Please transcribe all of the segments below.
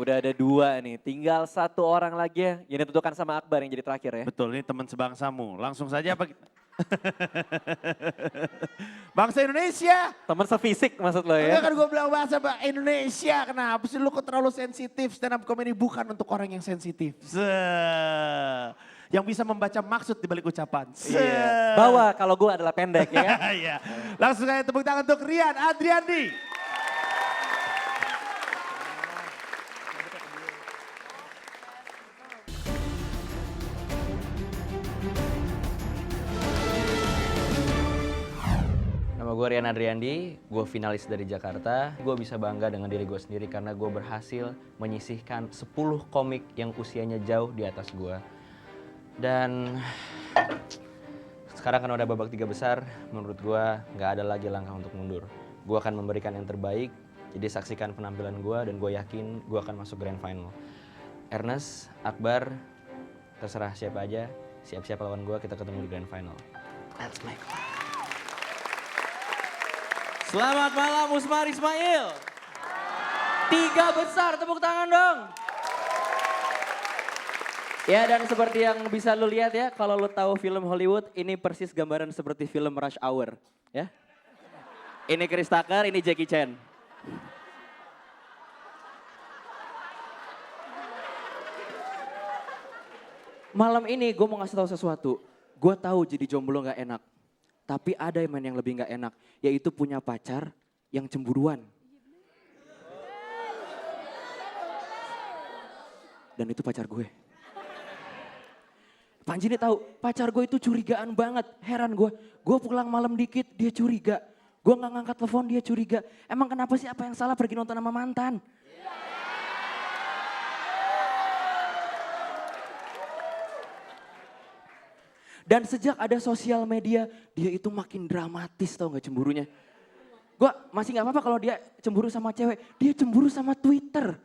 Udah ada 2 nih, tinggal 1 orang lagi ya yang ditentukan sama Akbar yang jadi terakhir ya. Betul, ini teman sebangsamu. Langsung saja apa? Bangsa Indonesia. Teman sevisik maksud lo Enggak ya. kan gue bilang bahasa Indonesia. Kenapa sih lu kok terlalu sensitif? Stand up comedy bukan untuk orang yang sensitif. Yang bisa membaca maksud di balik ucapan. Iya. Bawa kalau gue adalah pendek ya kan. Iya. Langsung aja tepuk tangan untuk Rian Adriandi. Nama gue Rian Adriandi, gue finalis dari Jakarta. Gue bisa bangga dengan diri gue sendiri karena gue berhasil menyisihkan 10 komik yang usianya jauh di atas gue. Dan sekarang kan udah babak 3 besar, menurut gue nggak ada lagi langkah untuk mundur. Gue akan memberikan yang terbaik, jadi saksikan penampilan gue dan gue yakin gue akan masuk grand final. Ernest, Akbar, terserah siapa aja, siap-siap lawan gue, kita ketemu di grand final. Let's make it. Selamat malam Usmar Ismail. 3 besar, tepuk tangan dong. Ya dan seperti yang bisa lu lihat ya, kalau lu tahu film Hollywood, ini persis gambaran seperti film Rush Hour. Ya. Ini Chris Tucker, ini Jackie Chan. Malam ini gue mau ngasih tahu sesuatu. Gue tahu jadi jomblo gak enak. Tapi ada yang lebih gak enak, yaitu punya pacar yang cemburuan. Dan itu pacar gue. Panji nih tahu, pacar gue itu curigaan banget, heran gue. Gue pulang malam dikit, dia curiga. Gue gak ngangkat telepon, dia curiga. Emang kenapa sih, apa yang salah pergi nonton sama mantan? Dan sejak ada sosial media, dia itu makin dramatis tau gak cemburunya. Gue masih gak apa-apa kalau dia cemburu sama cewek, dia cemburu sama Twitter.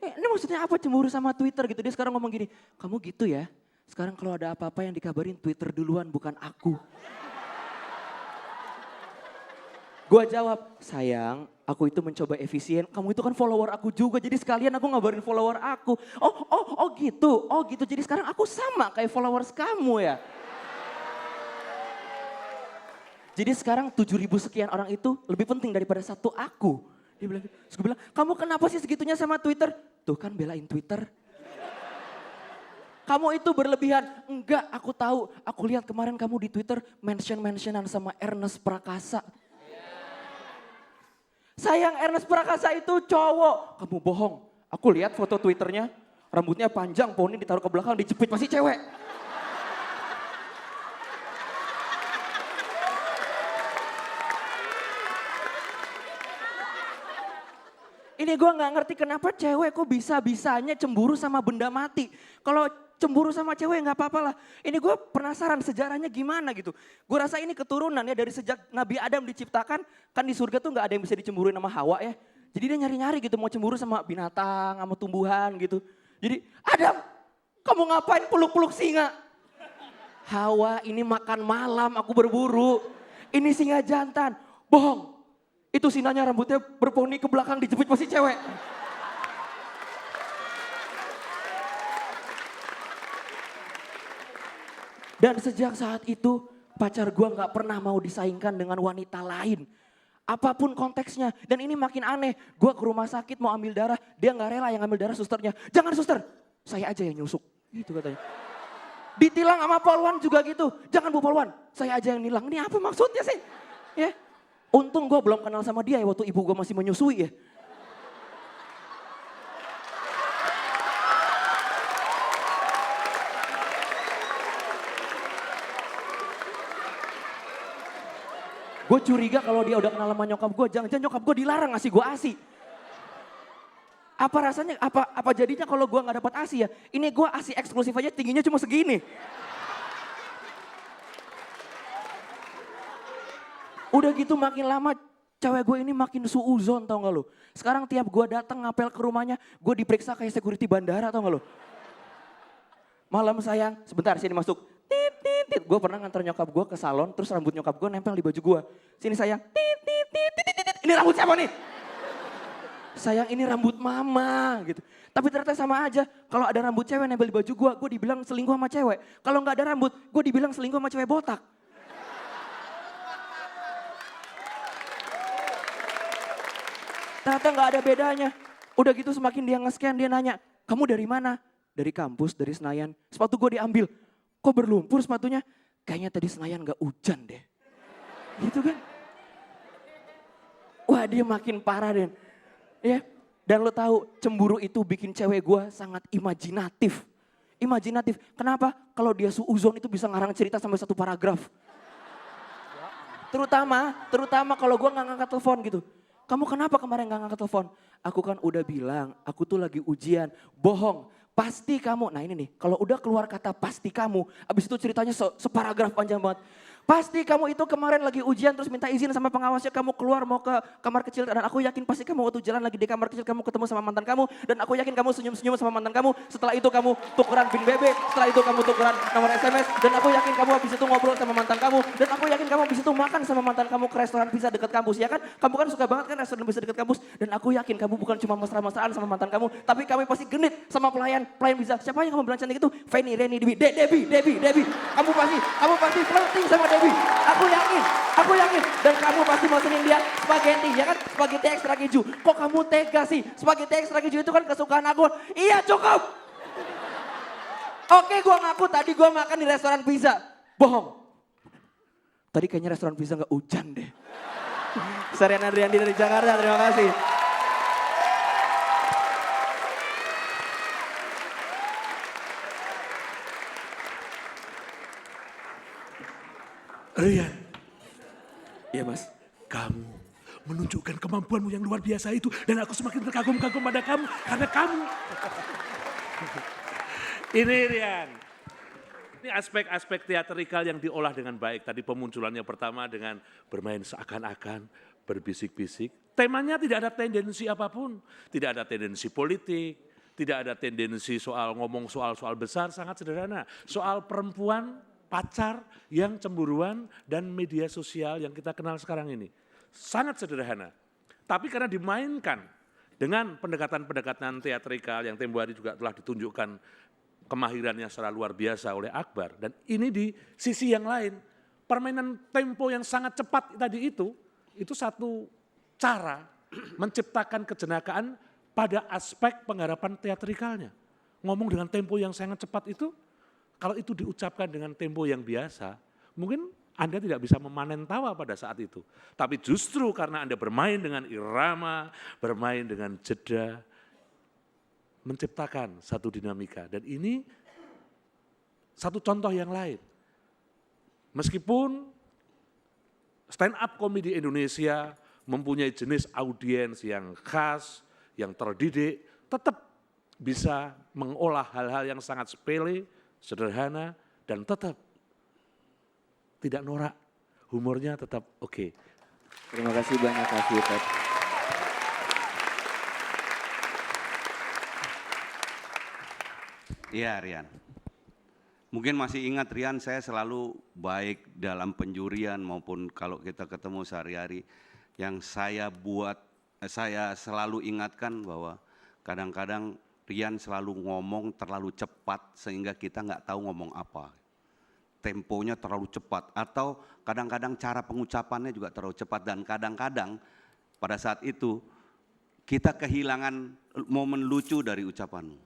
Ini maksudnya apa cemburu sama Twitter gitu, dia sekarang ngomong gini, kamu gitu ya, sekarang kalau ada apa-apa yang dikabarin Twitter duluan bukan aku. Gue jawab, sayang aku itu mencoba efisien, kamu itu kan follower aku juga, jadi sekalian aku ngabarin follower aku. Oh gitu, jadi sekarang aku sama kayak followers kamu ya. Jadi sekarang 7.000 sekian orang itu lebih penting daripada satu aku. Dia bilang, terus gue bilang, kamu kenapa sih segitunya sama Twitter? Tuh kan belain Twitter. Kamu itu berlebihan. Enggak, aku tahu. Aku lihat kemarin kamu di Twitter mention-mentionan sama Ernest Prakasa. Sayang, Ernest Prakasa itu cowok. Kamu bohong. Aku lihat foto Twitternya, rambutnya panjang, poni ditaruh ke belakang, dijepit masih cewek. Ini gue gak ngerti kenapa cewek kok bisa-bisanya cemburu sama benda mati. Kalau cemburu sama cewek gak apa-apa lah. Ini gue penasaran sejarahnya gimana gitu. Gue rasa ini keturunan ya dari sejak Nabi Adam diciptakan. Kan di surga tuh gak ada yang bisa dicemburuin sama Hawa ya. Jadi dia nyari-nyari gitu mau cemburu sama binatang, sama tumbuhan gitu. Jadi Adam, kamu ngapain peluk-peluk singa? Hawa ini makan malam aku berburu. Ini singa jantan. Bohong. Itu sinanya rambutnya berponi ke belakang dijepit masih cewek. Dan sejak saat itu pacar gue gak pernah mau disaingkan dengan wanita lain. Apapun konteksnya. Dan ini makin aneh. Gue ke rumah sakit mau ambil darah. Dia gak rela yang ambil darah susternya. Jangan suster, saya aja yang nyusuk. Gitu katanya. Ditilang sama polwan juga gitu. Jangan bu polwan, saya aja yang nilang. Ini apa maksudnya sih? Ya. Untung gue belum kenal sama dia ya waktu ibu gue masih menyusui ya. Gue curiga kalau dia udah kenal sama nyokap gue, jangan-jangan nyokap gue dilarang ngasih gue ASI. Apa rasanya, apa jadinya kalau gue gak dapat ASI ya? Ini gue ASI eksklusif aja tingginya cuma segini. Udah gitu makin lama cewek gue ini makin suuzon tau gak lo. Sekarang tiap gue datang ngapel ke rumahnya, gue diperiksa kayak security bandara tau gak lo. Malam sayang, sebentar sini masuk. Tit, tit, tit. Gue pernah nganter nyokap gue ke salon, terus rambut nyokap gue nempel di baju gue. Sini sayang, tit, tit, tit, tit, tit, tit. Ini rambut siapa nih? Sayang ini rambut mama gitu. Tapi ternyata sama aja. Kalau ada rambut cewek nempel di baju gue dibilang selingkuh sama cewek. Kalau nggak ada rambut, gue dibilang selingkuh sama cewek botak. Ternyata nggak ada bedanya. Udah gitu semakin dia nge-scan, dia nanya, kamu dari mana? Dari kampus, dari Senayan. Sepatu gue diambil. Kok berlumpur sepatunya? Kayaknya tadi Senayan nggak hujan deh. Gitu kan. Wah dia makin parah Den. Ya. Dan lo tahu cemburu itu bikin cewek gue sangat imajinatif. Imajinatif. Kenapa? Kalau dia suuzon itu bisa ngarang cerita sampai 1 paragraf. Terutama kalau gue nggak ngangkat telepon gitu. Kamu kenapa kemarin nggak ngangkat telepon? Aku kan udah bilang, aku tuh lagi ujian. Bohong, pasti kamu. Nah ini nih, kalau udah keluar kata pasti kamu, abis itu ceritanya separagraf panjang banget. Pasti kamu itu kemarin lagi ujian terus minta izin sama pengawasnya, kamu keluar mau ke kamar kecil. Dan aku yakin pasti kamu waktu jalan lagi di kamar kecil kamu ketemu sama mantan kamu. Dan aku yakin kamu senyum-senyum sama mantan kamu. Setelah itu kamu tukeran PIN BB, setelah itu kamu tukeran nomor SMS. Dan aku yakin kamu habis itu ngobrol sama mantan kamu. Dan aku yakin kamu habis itu makan sama mantan kamu ke restoran pizza dekat kampus. Ya kan? Kamu kan suka banget kan restoran pizza dekat kampus. Dan aku yakin kamu bukan cuma mesra-mesraan sama mantan kamu. Tapi kamu pasti genit sama pelayan pizza. Siapa yang kamu bilang cantik itu? Feni, Reni, Debbie. Kamu pasti flirting sama Debbie. Aku yakin. Dan kamu pasti mesenin dia spaghetti, ya kan? Spaghetti ekstra keju. Kok kamu tega sih? Spaghetti ekstra keju itu kan kesukaan aku. Iya cukup. Oke gua ngaku tadi gua makan di restoran pizza. Bohong. Tadi kayaknya restoran pizza gak hujan deh. Sarian Adriandi dari Jakarta, terima kasih. Rian, Iya mas. kamu menunjukkan kemampuanmu yang luar biasa itu. Dan aku semakin terkagum-kagum pada kamu. Karena kamu. Ini Rian. Ini aspek-aspek teatrikal yang diolah dengan baik. Tadi pemunculannya pertama dengan bermain seakan-akan, berbisik-bisik. Temanya tidak ada tendensi apapun. Tidak ada tendensi politik. Tidak ada tendensi soal ngomong soal-soal besar, sangat sederhana. Soal perempuan, pacar yang cemburuan dan media sosial yang kita kenal sekarang ini. Sangat sederhana. Tapi karena dimainkan dengan pendekatan-pendekatan teatrikal yang tempo hari juga telah ditunjukkan kemahirannya secara luar biasa oleh Akbar. Dan ini di sisi yang lain, permainan tempo yang sangat cepat tadi itu satu cara menciptakan kejenakaan pada aspek penggarapan teatrikalnya. Ngomong dengan tempo yang sangat cepat itu, kalau itu diucapkan dengan tempo yang biasa, mungkin Anda tidak bisa memanen tawa pada saat itu. Tapi justru karena Anda bermain dengan irama, bermain dengan jeda, menciptakan satu dinamika. Dan ini satu contoh yang lain. Meskipun stand up comedy Indonesia mempunyai jenis audiens yang khas, yang terdidik, tetap bisa mengolah hal-hal yang sangat sepele, sederhana, dan tetap tidak norak. Humornya tetap oke. Terima kasih banyak Mas Butet. Iya Rian, mungkin masih ingat Rian, saya selalu baik dalam penjurian maupun kalau kita ketemu sehari-hari. Yang saya selalu ingatkan bahwa kadang-kadang Rian selalu ngomong terlalu cepat sehingga kita nggak tahu ngomong apa. Temponya terlalu cepat atau kadang-kadang cara pengucapannya juga terlalu cepat dan kadang-kadang pada saat itu kita kehilangan momen lucu dari ucapanmu.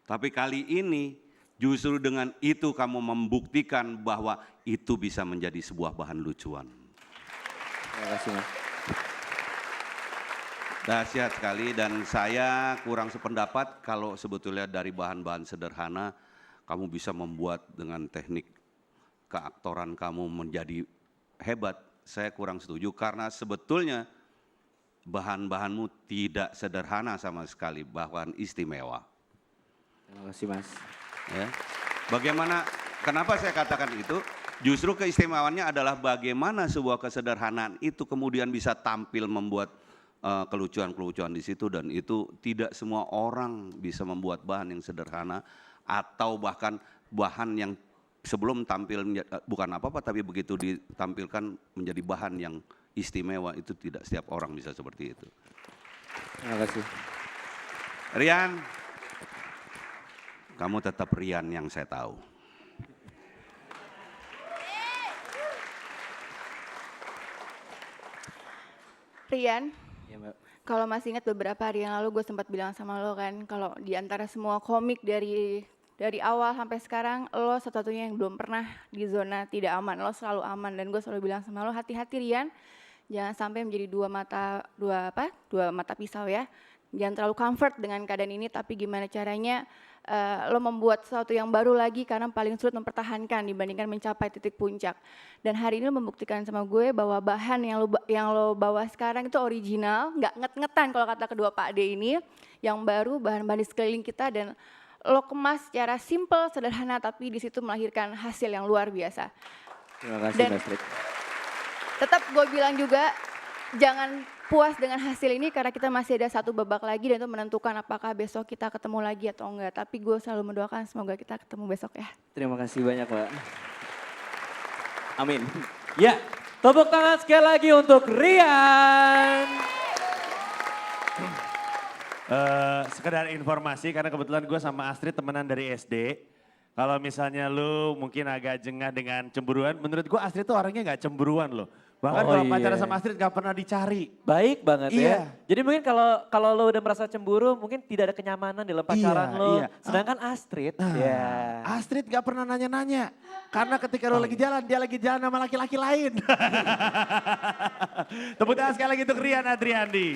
Tapi kali ini justru dengan itu kamu membuktikan bahwa itu bisa menjadi sebuah bahan lucuan. Terima kasih Mas. Dahsyat sekali dan saya kurang sependapat kalau sebetulnya dari bahan-bahan sederhana kamu bisa membuat dengan teknik keaktoran kamu menjadi hebat. Saya kurang setuju karena sebetulnya bahan-bahanmu tidak sederhana sama sekali, bahkan istimewa. Terima kasih Mas. Ya. Bagaimana, kenapa saya katakan itu? Justru keistimewaannya adalah bagaimana sebuah kesederhanaan itu kemudian bisa tampil membuat kelucuan-kelucuan di situ, dan itu tidak semua orang bisa membuat bahan yang sederhana atau bahkan bahan yang sebelum tampil bukan apa-apa tapi begitu ditampilkan menjadi bahan yang istimewa, itu tidak setiap orang bisa seperti itu. Terima kasih. Rian, kamu tetap Rian yang saya tahu. Rian, Iya, Mbak. kalau masih ingat beberapa hari yang lalu gue sempat bilang sama lo kan, kalau di antara semua komik dari awal sampai sekarang, lo satu-satunya yang belum pernah di zona tidak aman, lo selalu aman. Dan gue selalu bilang sama lo, hati-hati Rian, jangan sampai menjadi dua mata pisau ya. Jangan terlalu comfort dengan keadaan ini, tapi gimana caranya lo membuat sesuatu yang baru lagi karena paling sulit mempertahankan dibandingkan mencapai titik puncak. Dan hari ini lo membuktikan sama gue bahwa bahan yang lo bawa sekarang itu original, nggak nget-ngetan kalau kata kedua Pak Ade ini, yang baru bahan-bahan di sekeliling kita dan lo kemas secara simple, sederhana, tapi di situ melahirkan hasil yang luar biasa. Terima kasih, Dan Mbak Strik. tetap gue bilang juga, jangan puas dengan hasil ini karena kita masih ada satu babak lagi dan itu menentukan apakah besok kita ketemu lagi atau enggak. Tapi gue selalu mendoakan semoga kita ketemu besok ya. Terima kasih banyak, Mbak. Amin. Ya, tepuk tangan sekali lagi untuk Rian. Sekedar informasi karena kebetulan gue sama Astrid temenan dari SD. Kalau misalnya lu mungkin agak jengah dengan cemburuan, menurut gue Astrid tuh orangnya gak cemburuan loh. Bahkan Oh kalau iya. pacaran sama Astrid gak pernah dicari. Baik banget Iya. ya. Jadi mungkin kalau lo udah merasa cemburu, mungkin tidak ada kenyamanan dalam pacaran Iya, lo. iya. Sedangkan Astrid, Nah, ya. Astrid gak pernah nanya-nanya. Karena ketika lu lagi jalan, dia lagi jalan sama laki-laki lain. Tepuk tangan sekali lagi untuk Rian Adriandi.